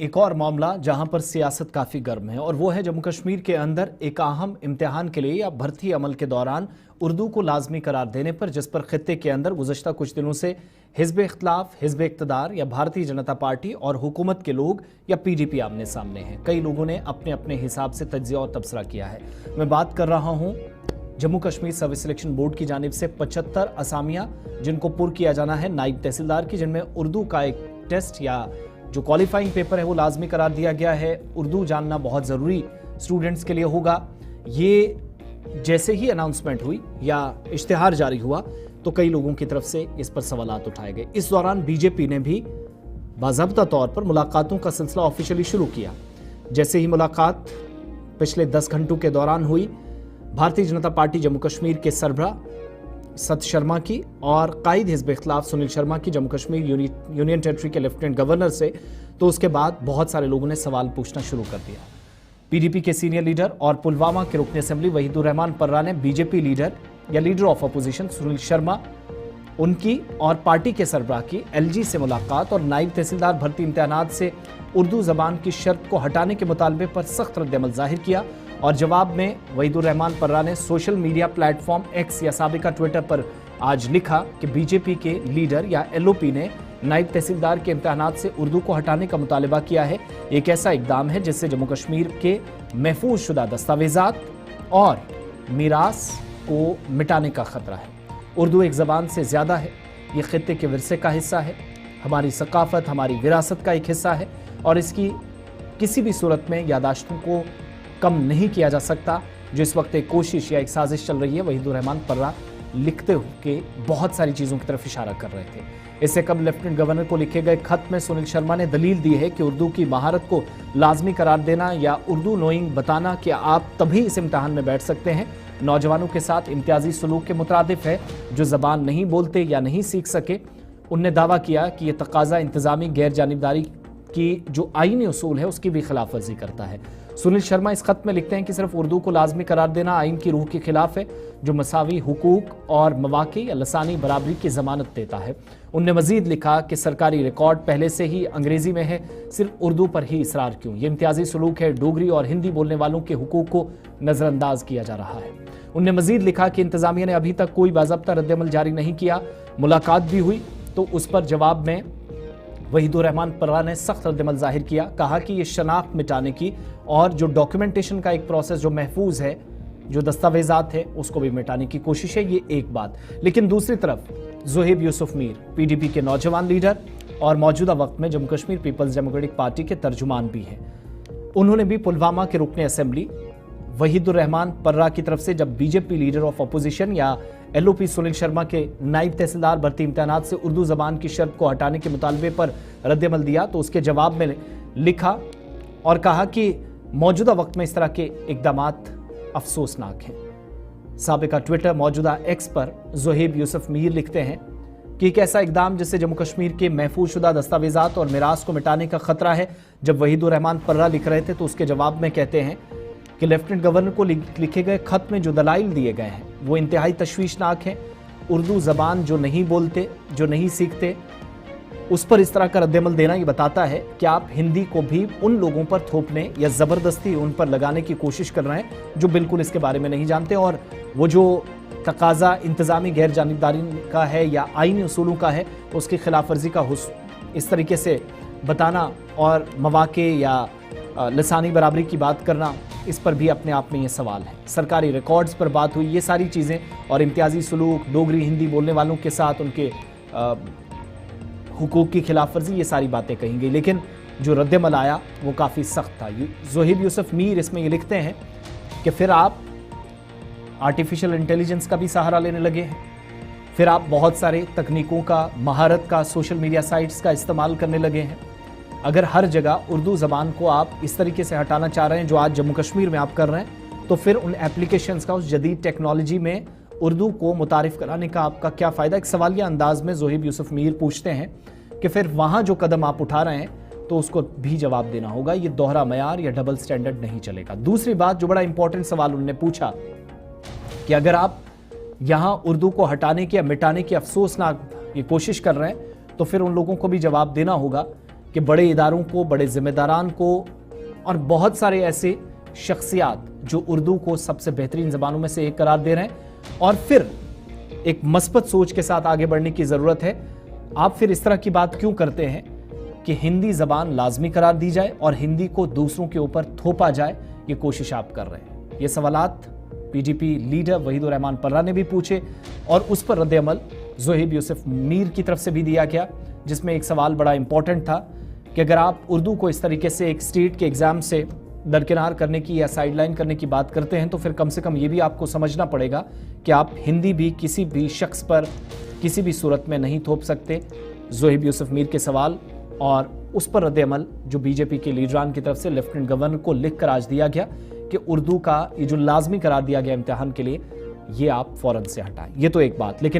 एक और मामला जहां पर सियासत काफ़ी गर्म है और वो है जम्मू कश्मीर के अंदर एक अहम इम्तिहान के लिए या भर्ती अमल के दौरान उर्दू को लाजमी करार देने पर, जिस पर खित्ते के अंदर गुज़श्ता कुछ दिनों से हिज़्ब इख्तिलाफ, हिज़्ब इक़्तिदार या भारतीय जनता पार्टी और हुकूमत के लोग या पीडीपी आमने सामने हैं। कई लोगों ने अपने अपने हिसाब से तज्ज़िया और तबसरा किया है। मैं बात कर रहा हूँ Jammu Kashmir service selection board की जानिब से 75 असामियाँ जिनको पुर किया जाना है नायब तहसीलदार की, जिनमें उर्दू का एक टेस्ट या जो क्वालिफाइंग पेपर है वो लाजमी करार दिया गया है। उर्दू जानना बहुत ज़रूरी स्टूडेंट्स के लिए होगा। ये जैसे ही अनाउंसमेंट हुई या इश्तिहार जारी हुआ तो कई लोगों की तरफ से इस पर सवालात उठाए गए। इस दौरान बीजेपी ने भी बाज़ाब्ता तौर पर मुलाकातों का सिलसिला ऑफिशियली शुरू किया। जैसे ही मुलाकात पिछले 10 घंटों के दौरान हुई, भारतीय जनता पार्टी जम्मू कश्मीर के सरबराह सत शर्मा की और कायद हिज़्ब इख्तिलाफ सुनील शर्मा की जम्मू कश्मीर यूनियन टेरिटरी के लेफ्टिनेंट गवर्नर से, तो उसके बाद बहुत सारे लोगों ने सवाल पूछना शुरू कर दिया। पीडीपी के सीनियर लीडर और पुलवामा के रुकन असेंबली वहीदुर रहमान पर्रा ने बीजेपी लीडर या leader of opposition Sunil Sharma, उनकी और पार्टी के सरबराह की एलजी से मुलाकात और नायब तहसीलदार भर्ती इम्तिहानात से उर्दू ज़बान की शर्त को हटाने के मुतालबे पर सख्त रद्द-ए-अमल ज़ाहिर किया। और जवाब में वहीदुर रहमान पर्रा ने सोशल मीडिया प्लेटफॉर्म एक्स या साबिका ट्विटर पर आज लिखा कि बीजेपी के लीडर या एलओपी ने नायब तहसीलदार के इम्तिहानात से उर्दू को हटाने का मुतालबा किया है। एक ऐसा इकदाम है जिससे जम्मू कश्मीर के महफूज शुदा दस्तावेजात और मीरास को मिटाने का खतरा है। उर्दू एक ज़बान से ज़्यादा है, ये खित्ते के विरसे का हिस्सा है, हमारी सकाफत, हमारी विरासत का एक हिस्सा है और इसकी किसी भी सूरत में यादाश्तों को कम नहीं किया जा सकता। जो इस वक्त एक कोशिश या एक साजिश चल रही है, वहीदुर रहमान पर्रा लिखते हुए बहुत सारी चीज़ों की तरफ इशारा कर रहे थे। इससे कब लेफ्टिनेंट गवर्नर को लिखे गए खत में सुनील शर्मा ने दलील दी है कि उर्दू की महारत को लाजमी करार देना या उर्दू नोइंग बताना कि आप तभी इस इम्तिहान में बैठ सकते हैं नौजवानों के साथ इम्तियाजी सलूक के मुतरादिफ है जो ज़बान नहीं बोलते या नहीं सीख सके। उनने दावा किया कि यह तकाजा इंतज़ामी गैर जानिबदारी की जो आईनी उसूल है उसकी भी खिलाफ वर्जी करता है। सुनील शर्मा इस खत में लिखते हैं कि सिर्फ उर्दू को लाजमी करार देना आइन की रूह के खिलाफ है जो मसावी हुकूक और मवाक़े या लसानी बराबरी की ज़मानत देता है। उनने मजीद लिखा कि सरकारी रिकॉर्ड पहले से ही अंग्रेज़ी में है, सिर्फ उर्दू पर ही इसरार क्यों। ये इम्तियाजी सलूक है, डोगरी और हिंदी बोलने वालों के हुकूक को नज़रअंदाज किया जा रहा है। उनने मजीद लिखा कि इंतज़ामिया ने अभी तक कोई बाज़ाब्ता रद्द-ए-अमल जारी नहीं किया। मुलाकात भी हुई तो उस पर जवाब में वहीदुर रहमान पर्रा ने सख्त रद्द-ए-अमल ज़ाहिर किया। कहा कि ये शनाख्त मिटाने की और जो डॉक्यूमेंटेशन का एक प्रोसेस जो महफूज है, जो दस्तावेजात है, उसको भी मिटाने की कोशिश है। ये एक बात। लेकिन दूसरी तरफ ज़ुहैब यूसुफ मीर पीडीपी के नौजवान लीडर और मौजूदा वक्त में जम्मू कश्मीर पीपल्स डेमोक्रेटिक पार्टी के तर्जुमान भी हैं। उन्होंने भी पुलवामा के रुकन असेंबली वहीदुर रहमान पर्रा की तरफ से जब बीजेपी लीडर ऑफ अपोजिशन या एलओपी सुनील शर्मा के नायब तहसीलदार भर्ती इम्तिहानात से उर्दू ज़बान की शर्त को हटाने के मुतालबे पर रद्द-ए-अमल दिया तो उसके जवाब में लिखा और कहा कि मौजूदा वक्त में इस तरह के इकदामात अफसोसनाक हैं। साबिका ट्विटर मौजूदा एक्स पर ज़ुहैब यूसुफ मीर लिखते हैं कि एक ऐसा इकदाम जिससे जम्मू कश्मीर के महफूज शुदा दस्तावेजात और मिरास को मिटाने का खतरा है। जब वहीदुर रहमान पर्रा लिख रहे थे तो उसके जवाब में कहते हैं कि लेफ्टिनेंट गवर्नर को लिखे गए खत में जो दलाइल दिए गए हैं वो इंतहाई तशवीशनाक हैं। उर्दू ज़बान जो नहीं बोलते, जो नहीं सीखते, उस पर इस तरह का रद्द-ए-अमल देना ये बताता है कि आप हिंदी को भी उन लोगों पर थोपने या ज़बरदस्ती उन पर लगाने की कोशिश कर रहे हैं जो बिल्कुल इसके बारे में नहीं जानते। और वो जो तकाजा इंतज़ामी गैर जानिबदारी का है या आईनी उसूलों का है, उसकी खिलाफ वर्जी का इस तरीके से बताना और मवाक़े या लसानी बराबरी की बात करना, इस पर भी अपने आप में ये सवाल है। सरकारी रिकॉर्ड्स पर बात हुई, ये सारी चीज़ें और इम्तियाजी सलूक, डोगरी हिंदी बोलने वालों के साथ उनके हुकूक की खिलाफ वर्जी, ये सारी बातें कही गई। लेकिन जो रद्द-ए-अमल आया वो काफ़ी सख्त था। ज़ुहैब यूसुफ मीर इसमें ये लिखते हैं कि फिर आप आर्टिफिशियल इंटेलिजेंस का भी सहारा लेने लगे हैं, फिर आप बहुत सारे तकनीकों का, महारत का, सोशल मीडिया साइट्स का इस्तेमाल करने लगे हैं। अगर हर जगह उर्दू ज़बान को आप इस तरीके से हटाना चाह रहे हैं जो आज जम्मू कश्मीर में आप कर रहे हैं, तो फिर उन एप्लीकेशंस का, उस जदीद टेक्नोलॉजी में उर्दू को मुतारिफ कराने का आपका क्या फ़ायदा। एक सवालिया अंदाज में ज़ुहैब यूसुफ मीर पूछते हैं कि फिर वहाँ जो कदम आप उठा रहे हैं तो उसको भी जवाब देना होगा। ये दोहरा मयार या डबल स्टैंडर्ड नहीं चलेगा। दूसरी बात, जो बड़ा इंपॉर्टेंट सवाल उन्होंने पूछा कि अगर आप यहाँ उर्दू को हटाने की या मिटाने की अफसोसनाक ये कोशिश कर रहे हैं तो फिर उन लोगों को भी जवाब देना होगा कि बड़े इदारों को, बड़े जिम्मेदारान को और बहुत सारे ऐसे शख्सियात जो उर्दू को सबसे बेहतरीन ज़बानों में से एक करार दे रहे हैं और फिर एक मस्बत सोच के साथ आगे बढ़ने की ज़रूरत है। आप फिर इस तरह की बात क्यों करते हैं कि हिंदी ज़बान लाजमी करार दी जाए और हिंदी को दूसरों के ऊपर थोपा जाए? ये कोशिश आप कर रहे हैं। ये सवालात पीडीपी लीडर वहीदुर रहमान पर्रा ने भी पूछे और उस पर रद्द-ए-अमल ज़ोहेब यूसुफ मीर की तरफ से भी दिया गया, जिसमें एक सवाल बड़ा इंपॉर्टेंट था कि अगर आप उर्दू को इस तरीके से एक स्टेट के एग्ज़ाम से दरकिनार करने की या साइडलाइन करने की बात करते हैं तो फिर कम से कम ये भी आपको समझना पड़ेगा कि आप हिंदी भी किसी भी शख्स पर किसी भी सूरत में नहीं थोप सकते। ज़ोहेब यूसुफ मीर के सवाल और उस पर रद्द-ए-अमल जो बीजेपी के लीडरान की तरफ से लेफ्टिनेंट गवर्नर को लिख कर आज दिया गया कि उर्दू का ये जो लाजमी करार दिया गया इम्तिहान के लिए, ये आप फौरन से हटाएं। ये तो एक बात, लेकिन